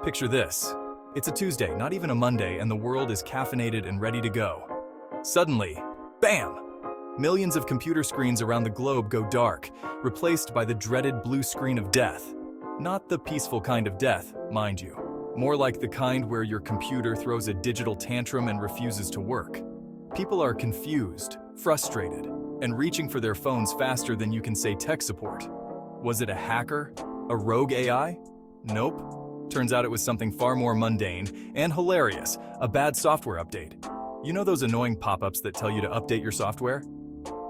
Picture this. It's a Tuesday, not even a Monday, and the world is caffeinated and ready to go. Suddenly, bam! Millions of computer screens around the globe go dark, replaced by the dreaded blue screen of death. Not the peaceful kind of death, mind you. More like the kind where your computer throws a digital tantrum and refuses to work. People are confused, frustrated, and reaching for their phones faster than you can say tech support. Was it a hacker? A rogue AI? Nope. Turns out it was something far more mundane and hilarious, a bad software update. You know those annoying pop-ups that tell you to update your software?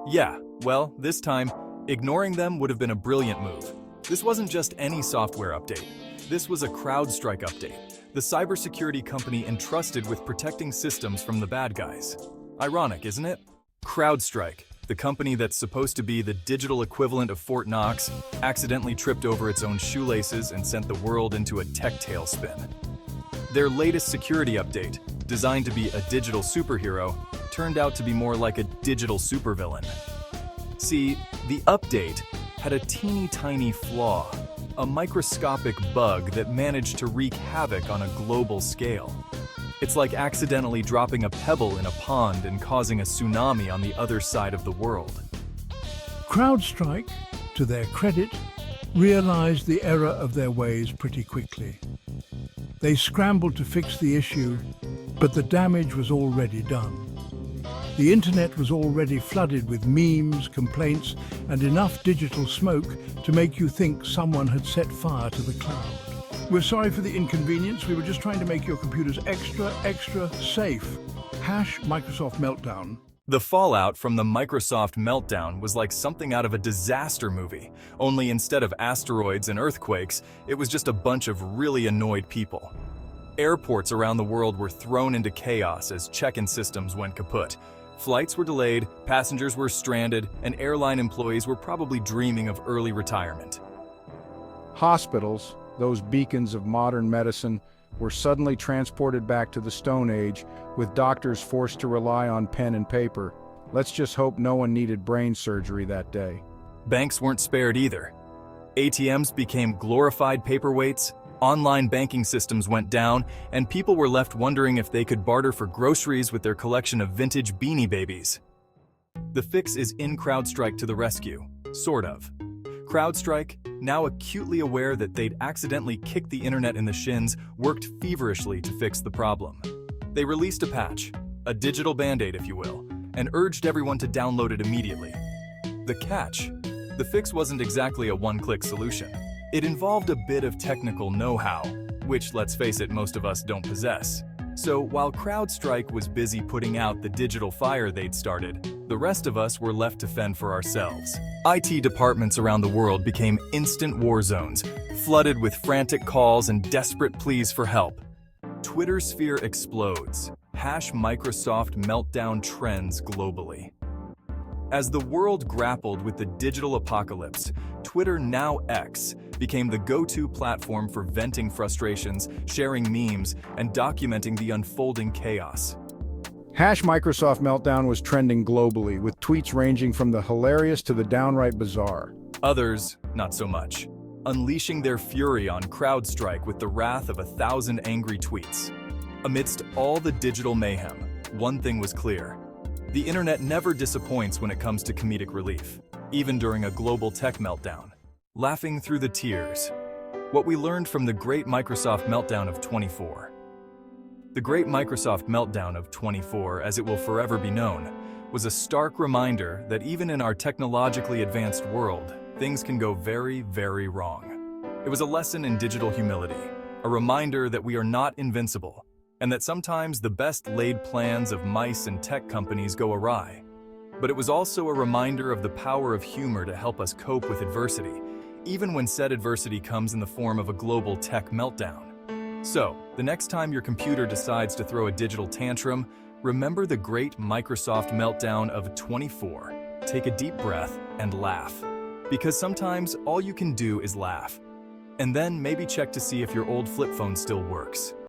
Yeah, well, this time, ignoring them would have been a brilliant move. This wasn't just any software update. This was a Crowdstrike update, the cybersecurity company entrusted with protecting systems from the bad guys. Ironic, isn't it? Crowdstrike, the company that's supposed to be the digital equivalent of Fort Knox, accidentally tripped over its own shoelaces and sent the world into a tech tailspin. Their latest security update, designed to be a digital superhero, turned out to be more like a digital supervillain. See, the update had a teeny tiny flaw, a microscopic bug that managed to wreak havoc on a global scale. It's like accidentally dropping a pebble in a pond and causing a tsunami on the other side of the world. Crowdstrike, to their credit, realized the error of their ways pretty quickly. They scrambled to fix the issue, but the damage was already done. The internet was already flooded with memes, complaints, and enough digital smoke to make you think someone had set fire to the cloud. We're sorry for the inconvenience. We were just trying to make your computers extra safe. #Microsoft Meltdown. The fallout from the Microsoft meltdown was like something out of a disaster movie, only instead of asteroids and earthquakes, it was just a bunch of really annoyed people. Airports around the world were thrown into chaos as check-in systems went kaput. Flights were delayed, passengers were stranded, and airline employees were probably dreaming of early retirement. Hospitals, those beacons of modern medicine, were suddenly transported back to the Stone Age, with doctors forced to rely on pen and paper. Let's just hope no one needed brain surgery that day. Banks weren't spared either. ATMs became glorified paperweights, online banking systems went down, and people were left wondering if they could barter for groceries with their collection of vintage Beanie Babies. The fix is in Crowdstrike to the rescue, sort of. Crowdstrike, now acutely aware that they'd accidentally kicked the internet in the shins, worked feverishly to fix the problem. They released a patch, a digital band-aid if you will, and urged everyone to download it immediately. The catch? The fix wasn't exactly a one-click solution. It involved a bit of technical know-how, which, let's face it, most of us don't possess. So while Crowdstrike was busy putting out the digital fire they'd started, the rest of us were left to fend for ourselves. IT departments around the world became instant war zones, flooded with frantic calls and desperate pleas for help. Twitter sphere explodes. #Microsoft meltdown trends globally. As the world grappled with the digital apocalypse, Twitter, now X, became the go-to platform for venting frustrations, sharing memes, and documenting the unfolding chaos. #Microsoft Meltdown was trending globally, with tweets ranging from the hilarious to the downright bizarre. Others, not so much, unleashing their fury on Crowdstrike with the wrath of 1,000 angry tweets. Amidst all the digital mayhem, one thing was clear. The internet never disappoints when it comes to comedic relief, even during a global tech meltdown. Laughing through the tears. What we learned from the Great Microsoft Meltdown of 24. The Great Microsoft Meltdown of 24, as it will forever be known, was a stark reminder that even in our technologically advanced world, things can go very wrong. It was a lesson in digital humility, a reminder that we are not invincible, and that sometimes the best laid plans of mice and tech companies go awry. But it was also a reminder of the power of humor to help us cope with adversity, even when said adversity comes in the form of a global tech meltdown. So, the next time your computer decides to throw a digital tantrum, remember the Great Microsoft Meltdown of 24. Take a deep breath and laugh. Because sometimes all you can do is laugh. And then maybe check to see if your old flip phone still works.